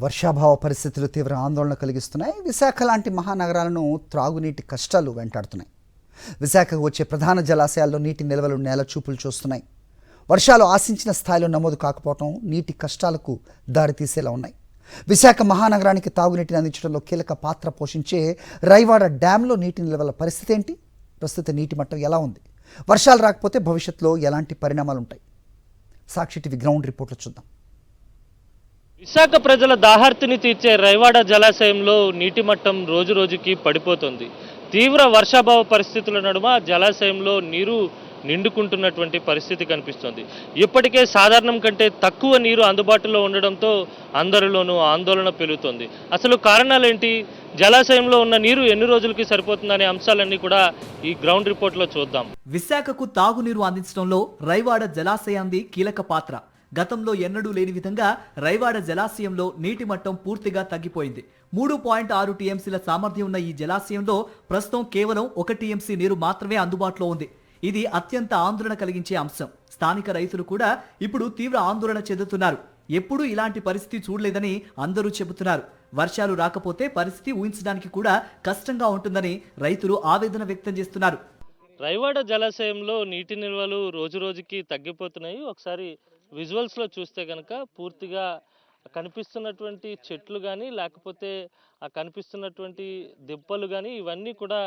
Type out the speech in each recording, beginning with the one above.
వర్షాభావ పరిస్థితులు తీవ్ర ఆందోళన కలిగిస్తున్నాయి. విశాఖ లాంటి మహానగరాలను త్రాగునీటి కష్టాలు వెంటాడుతున్నాయి. విశాఖకు వచ్చే ప్రధాన జలాశయాల్లో నీటి నిల్వలు నేల చూపులు చూస్తున్నాయి. వర్షాలు ఆశించిన స్థాయిలో నమోదు కాకపోవడం నీటి కష్టాలకు దారితీసేలా ఉన్నాయి. విశాఖ మహానగరానికి తాగునీటిని అందించడంలో కీలక పాత్ర పోషించే రైవాడ డ్యాంలో నీటి నిల్వల పరిస్థితి ఏంటి? ప్రస్తుత నీటి మట్టం ఎలా ఉంది? వర్షాలు రాకపోతే భవిష్యత్తులో ఎలాంటి పరిణామాలు ఉంటాయి? సాక్షి టీవీ గ్రౌండ్ రిపోర్ట్లో చూద్దాం. విశాఖ ప్రజల దాహార్తిని తీర్చే రైవాడ జలాశయంలో నీటి మట్టం రోజు రోజుకి పడిపోతుంది. తీవ్ర వర్షాభావ పరిస్థితుల నడుమ జలాశయంలో నీరు నిండుకుంటున్నటువంటి పరిస్థితి కనిపిస్తుంది. ఇప్పటికే సాధారణం కంటే తక్కువ నీరు అందుబాటులో ఉండడంతో అందరిలోనూ ఆందోళన పెరుగుతుంది. అసలు కారణాలేంటి? జలాశయంలో ఉన్న నీరు ఎన్ని రోజులకి సరిపోతుందనే అంశాలన్నీ కూడా ఈ గ్రౌండ్ రిపోర్ట్లో చూద్దాం. విశాఖకు తాగునీరు అందించడంలో రైవాడ జలాశయాన్ని కీలక పాత్ర. గతంలో ఎన్నడూ లేని విధంగా రైవాడ జలాశయంలో నీటి మట్టం పూర్తిగా తగ్గిపోయింది. 3.6 టీఎంసీల సామర్థ్యం ఉన్న ఈ జలాశయంలో ప్రస్తుతం కేవలం 1 టీఎంసీ నీరు మాత్రమే అందుబాటులో ఉంది. ఇది అత్యంత ఆందోళన కలిగించే అంశం. స్థానిక రైతులు కూడా ఇప్పుడు తీవ్ర ఆందోళన చెందుతున్నారు. ఎప్పుడూ ఇలాంటి పరిస్థితి చూడలేదని అందరూ చెబుతున్నారు. వర్షాలు రాకపోతే పరిస్థితి ఊహించడానికి కూడా కష్టంగా ఉంటుందని రైతులు ఆవేదన వ్యక్తం చేస్తున్నారు. రైవాడ జలాశయంలో నీటి నిల్వలు రోజు రోజుకి తగ్గిపోతున్నాయి. ఒకసారి విజువల్స్లో చూస్తే కనుక పూర్తిగా కనిపిస్తున్నటువంటి చెట్లు కానీ లేకపోతే ఆ కనిపిస్తున్నటువంటి దిబ్బలు కానీ ఇవన్నీ కూడా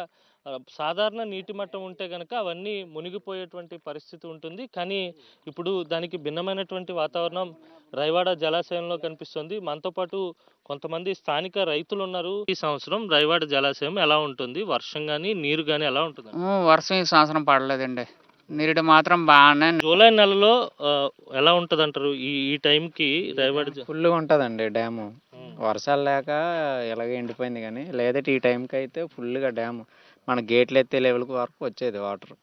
సాధారణ నీటి మట్టం ఉంటే కనుక అవన్నీ మునిగిపోయేటువంటి పరిస్థితి ఉంటుంది. కానీ ఇప్పుడు దానికి భిన్నమైనటువంటి వాతావరణం రైవాడ జలాశయంలో కనిపిస్తుంది. మనతో పాటు కొంతమంది స్థానిక రైతులు ఉన్నారు. ఈ సంవత్సరం రైవాడ జలాశయం ఎలా ఉంటుంది? వర్షం కానీ నీరు కానీ ఎలా ఉంటుంది? వర్షం ఈ సంవత్సరం పడలేదండి. నీరు మాత్రం బాగానే జూలై నెలలో ఎలా ఉంటుంది అంటారు? ఈ టైంకి రైవాడ ఫుల్గా ఉంటుందండి డ్యాము. వర్షాలు లేక ఇలాగే ఎండిపోయింది, కానీ లేదంటే ఈ టైంకి అయితే ఫుల్గా డ్యాము మన గేట్లు ఎత్తే లెవెల్ వరకు వచ్చేది వాటర్.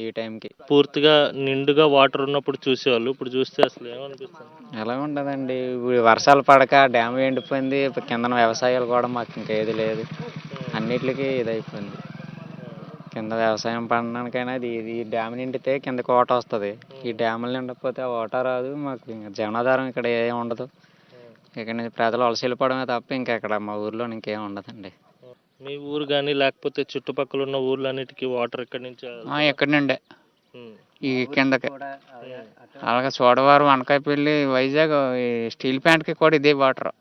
ఈ టైంకి పూర్తిగా నిండుగా వాటర్ ఉన్నప్పుడు చూసేవాళ్ళు, ఇప్పుడు చూస్తే అసలు ఏమనిపిస్తుంది? ఎలా ఉండదండి, ఇప్పుడు వర్షాలు పడక డ్యామ్ ఎండిపోయింది. కింద వ్యవసాయాలు కూడా మాకు ఇంకేది లేదు, అన్నిటికీ ఇదైపోయింది. కింద వ్యవసాయం పడడానికైనా ఈ డ్యామ్ నిండితే కింద కోట వస్తుంది. ఈ డ్యాములు నిండకపోతే ఆ ఓట రాదు. మాకు జీవనాధారం ఇక్కడ ఏం ఉండదు. ఇక్కడ నుంచి ప్రజలు వలస వెళ్ళిపోవడమే తప్ప ఇంకా ఇక్కడ మా ఊర్లో ఇంకేం ఉండదండి. మీ ఊరు కానీ లేకపోతే చుట్టుపక్కల ఉన్న ఊర్లన్నిటికీ వాటర్ ఎక్కడి నుంచి? ఎక్కడి నుండే ఈ కిందకి అలాగే చోడవరం, అనకాయపల్లి, వైజాగ్, స్టీల్ ప్లాంట్కి కూడా ఇదే వాటర్.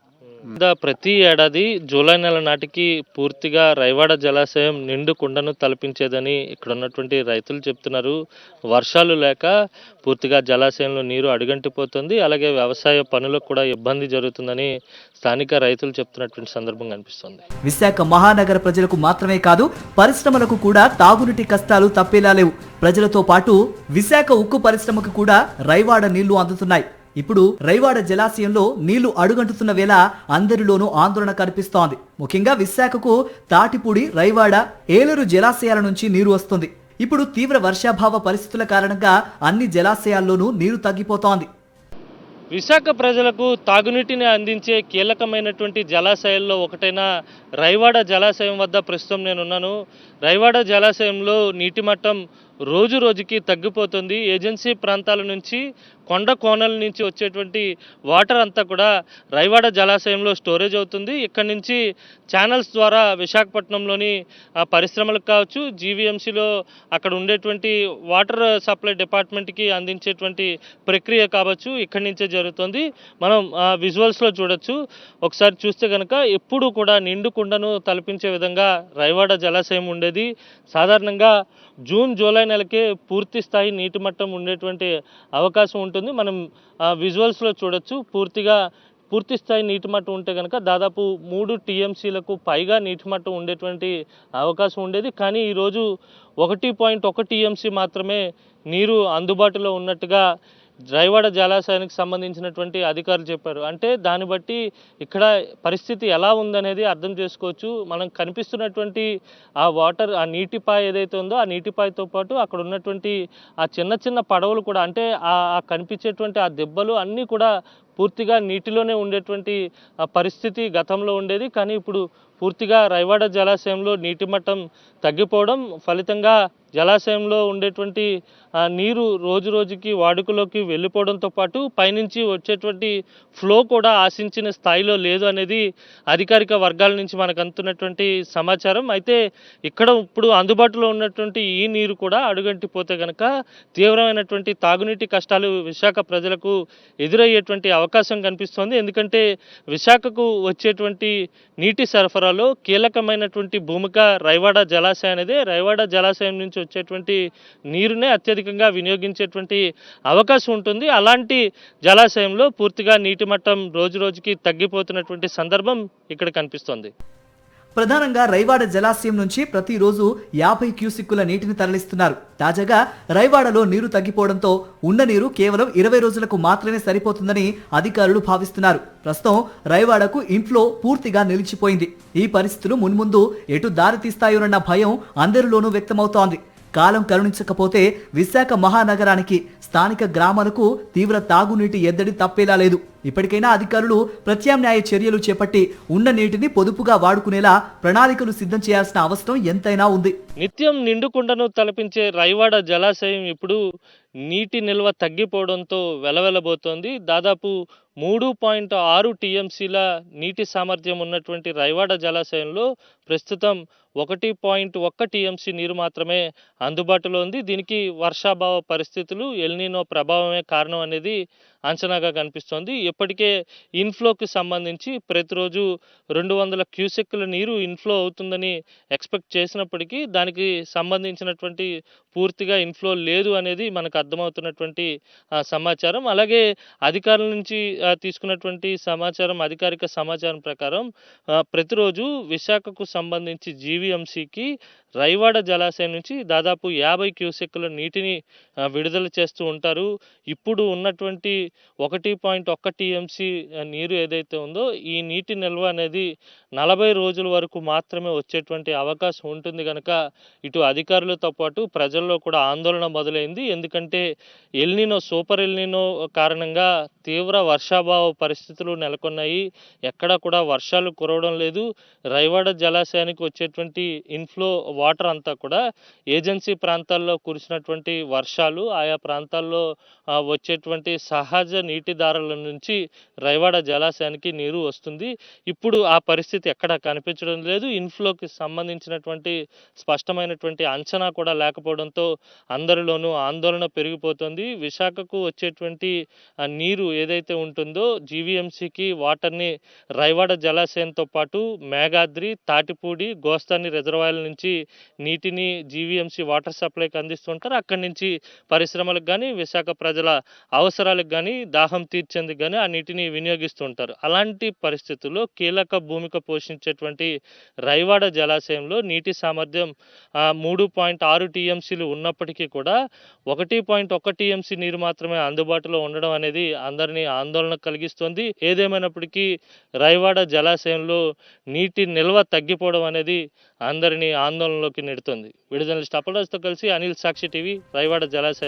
ప్రతి ఏడాది జూలై నెల నాటికి పూర్తిగా రైవాడ జలాశయం నిండు కుండను తలపించేదని ఇక్కడ ఉన్నటువంటి రైతులు చెప్తున్నారు. వర్షాలు లేక పూర్తిగా జలాశయంలో నీరు అడుగంటిపోతుంది. అలాగే వ్యవసాయ పనులకు కూడా ఇబ్బంది జరుగుతుందని స్థానిక రైతులు చెప్తున్నటువంటి సందర్భం కనిపిస్తుంది. విశాఖ మహానగర ప్రజలకు మాత్రమే కాదు, పరిశ్రమలకు కూడా తాగునీటి కష్టాలు తప్పేలా లేవు. ప్రజలతో పాటు విశాఖ ఉక్కు పరిశ్రమకు కూడా రైవాడ నీళ్లు అందుతున్నాయి. ఇప్పుడు రైవాడ జలాశయంలో నీళ్లు అడుగంటుతున్న వేళ అందరిలోనూ ఆందోళన కనిపిస్తోంది. ముఖ్యంగా విశాఖకు తాటిపూడి, రైవాడ, ఏలూరు జలాశయాల నుంచి నీరు వస్తుంది. ఇప్పుడు తీవ్ర వర్షాభావ పరిస్థితుల కారణంగా అన్ని జలాశయాల్లోనూ నీరు తగ్గిపోతోంది. విశాఖ ప్రజలకు తాగునీటిని అందించే కీలకమైనటువంటి జలాశయాల్లో ఒకటైన రైవాడ జలాశయం వద్ద ప్రస్తుతం నేనున్నాను. రైవాడ జలాశయంలో నీటి మట్టం రోజు రోజుకి తగ్గిపోతుంది. ఏజెన్సీ ప్రాంతాల నుంచి, కొండ కోనల నుంచి వచ్చేటువంటి వాటర్ అంతా కూడా రైవాడ జలాశయంలో స్టోరేజ్ అవుతుంది. ఇక్కడి నుంచి ఛానల్స్ ద్వారా విశాఖపట్నంలోని పరిశ్రమలకు కావచ్చు, జీవీఎంసీలో అక్కడ ఉండేటువంటి వాటర్ సప్లై డిపార్ట్మెంట్కి అందించేటువంటి ప్రక్రియ కావచ్చు ఇక్కడి నుంచే జరుగుతుంది. మనం విజువల్స్లో చూడొచ్చు. ఒకసారి చూస్తే కనుక ఎప్పుడు కూడా నిండు కుండను తలపించే విధంగా రైవాడ జలాశయం ఉండేది. సాధారణంగా జూన్, జూలై నెలకే పూర్తి స్థాయి నీటి మట్టం ఉండేటువంటి అవకాశం ఉంటుంది. మనం విజువల్స్లో చూడొచ్చు. పూర్తి స్థాయి నీటి మట్టం ఉంటే కనుక దాదాపు 3 టీఎంసీలకు పైగా నీటి మట్టం ఉండేటువంటి అవకాశం ఉండేది. కానీ ఈరోజు 1.1 టీఎంసీ మాత్రమే నీరు అందుబాటులో ఉన్నట్టుగా రైవాడ జలాశయానికి సంబంధించినటువంటి అధికారులు చెప్పారు. అంటే దాన్ని బట్టి ఇక్కడ పరిస్థితి ఎలా ఉందనేది అర్థం చేసుకోవచ్చు. మనం కనిపిస్తున్నటువంటి ఆ వాటర్, ఆ నీటిపాయ ఏదైతే ఉందో ఆ నీటిపాయతో పాటు అక్కడ ఉన్నటువంటి ఆ చిన్న చిన్న పడవలు కూడా, అంటే ఆ కనిపించేటువంటి ఆ దెబ్బలు అన్నీ కూడా పూర్తిగా నీటిలోనే ఉండేటువంటి పరిస్థితి గతంలో ఉండేది. కానీ ఇప్పుడు పూర్తిగా రైవాడ జలాశయంలో నీటి మట్టం తగ్గిపోవడం ఫలితంగా జలాశయంలో ఉండేటువంటి నీరు రోజు రోజుకి వాడుకలోకి వెళ్ళిపోవడంతో పాటు పైనుంచి వచ్చేటువంటి ఫ్లో కూడా ఆశించిన స్థాయిలో లేదు అనేది అధికారిక వర్గాల నుంచి మనకు అందుతున్నటువంటి సమాచారం. అయితే ఇక్కడ ఇప్పుడు అందుబాటులో ఉన్నటువంటి ఈ నీరు కూడా అడుగంటిపోతే కనుక తీవ్రమైనటువంటి తాగునీటి కష్టాలు విశాఖ ప్రజలకు ఎదురయ్యేటువంటి అవకాశం కనిపిస్తోంది. ఎందుకంటే విశాఖకు వచ్చేటువంటి నీటి సరఫరాలో కీలకమైనటువంటి భూమిక రైవాడ జలాశయం అనేది. రైవాడ జలాశయం నుంచి వచ్చేటువంటి నీరునే అత్యధికంగా వినియోగించేటువంటి అవకాశం ఉంటుంది. అలాంటి జలాశయంలో పూర్తిగా నీటి మట్టం రోజు రోజుకి తగ్గిపోతున్నటువంటి సందర్భం ఇక్కడ కనిపిస్తోంది. ప్రధానంగా రైవాడ జలాశయం నుంచి ప్రతిరోజు 50 క్యూసిక్కుల నీటిని తరలిస్తున్నారు. తాజాగా రైవాడలో నీరు తగ్గిపోవడంతో ఉన్న నీరు కేవలం 20 రోజులకు మాత్రమే సరిపోతుందని అధికారులు భావిస్తున్నారు. ప్రస్తుతం రైవాడకు ఇన్ఫ్లో పూర్తిగా నిలిచిపోయింది. ఈ పరిస్థితులు మున్ముందు ఎటు దారి తీస్తాయోనన్న భయం అందరిలోనూ వ్యక్తమవుతోంది. కాలం కరుణించకపోతే విశాఖ మహానగరానికి, స్థానిక గ్రామాలకు తీవ్ర తాగునీటి ఎద్దడి తప్పేలా లేదు. ఇప్పటికైనా అధికారులు ప్రత్యామ్నాయ చర్యలు చేపట్టి ఉన్న నీటిని పొదుపుగా వాడుకునేలా ప్రణాళికలు సిద్ధం చేయాల్సిన అవసరం ఎంతైనా ఉంది. నిత్యం నిండుకుండను తలపించే రైవాడ జలాశయం ఇప్పుడు నీటి నిల్వ తగ్గిపోవడంతో వెలవెలబోతోంది. దాదాపు 3.6 టీఎంసీల నీటి సామర్థ్యం ఉన్నటువంటి రైవాడ జలాశయంలో ప్రస్తుతం 1.1 టీఎంసీ నీరు మాత్రమే అందుబాటులో ఉంది. దీనికి వర్షాభావ పరిస్థితులు, ఎల్నినో ప్రభావమే కారణం అనేది అంచనాగా కనిపిస్తోంది. ఇప్పటికే ఇన్ఫ్లోకి సంబంధించి ప్రతిరోజు 200 క్యూసెక్కుల నీరు ఇన్ఫ్లో అవుతుందని ఎక్స్పెక్ట్ చేసినప్పటికీ దానికి సంబంధించినటువంటి పూర్తిగా ఇన్ఫ్లో లేదు అనేది మనకు అర్థమవుతున్నటువంటి సమాచారం. అలాగే అధికారుల నుంచి తీసుకున్నటువంటి సమాచారం, అధికారిక సమాచారం ప్రకారం ప్రతిరోజు విశాఖకు సంబంధించి జీవీఎంసీకి రైవాడ జలాశయం నుంచి దాదాపు 50 క్యూసెక్కుల నీటిని విడుదల చేస్తూ ఉంటారు. ఇప్పుడు ఉన్నటువంటి 1.1 టీఎంసీ నీరు ఏదైతే ఉందో ఈ నీటి నిల్వ అనేది 40 రోజుల వరకు మాత్రమే వచ్చేటువంటి అవకాశం ఉంటుంది. కనుక ఇటు అధికారులతో పాటు ప్రజల్లో కూడా ఆందోళన మొదలైంది. ఎందుకంటే ఎల్నినో, సూపర్ ఎల్నినో కారణంగా తీవ్ర వర్షాభావ పరిస్థితులు నెలకొన్నాయి. ఎక్కడ కూడా వర్షాలు కురవడం లేదు. రైవాడ జలాశయానికి వచ్చేటువంటి ఇన్ఫ్లో వాటర్ అంతా కూడా ఏజెన్సీ ప్రాంతాల్లో కురిసినటువంటి వర్షాలు, ఆయా ప్రాంతాల్లో వచ్చేటువంటి సహజ నీటిదారుల నుంచి రైవాడ జలాశయానికి నీరు వస్తుంది. ఇప్పుడు ఆ పరిస్థితి ఎక్కడ కనిపించడం లేదు. ఇన్ఫ్లోకి సంబంధించినటువంటి స్పష్టమైనటువంటి అంచనా కూడా లేకపోవడంతో అందరిలోనూ ఆందోళన పెరిగిపోతుంది. విశాఖకు వచ్చేటువంటి నీరు ఏదైతే ఉంటుందో జీవీఎంసీకి వాటర్ని రైవాడ జలాశయంతో పాటు మేఘాద్రి, తాటిపూడి, గోస్తాని రిజర్వాయర్ల నుంచి నీటిని జీవీఎంసీ వాటర్ సప్లైకి అందిస్తుంటారు. అక్కడి నుంచి పరిశ్రమలకు కానీ, విశాఖ ప్రజల అవసరాలకు కానీ, దాహం తీర్చేందుకు కానీ ఆ నీటిని వినియోగిస్తుంటారు. అలాంటి పరిస్థితుల్లో కీలక భూమిక పోషించేటువంటి రైవాడ జలాశయంలో నీటి సామర్థ్యం 3.6 టీఎంసీలు ఉన్నప్పటికీ కూడా 1.1 టీఎంసీ నీరు మాత్రమే అందుబాటులో ఉండడం అనేది అందరినీ ఆందోళన కలిగిస్తుంది. ఏదేమైనప్పటికీ రైవాడ జలాశయంలో నీటి నిల్వ తగ్గిపోవడం అనేది అందరినీ ఆందోళనలోకి నెడుతుంది. వీడియో జర్నలిస్ట్ అప్పలరాజుతో కలిసి అనిల్, సాక్షి టీవీ, రైవాడ జలాశయం.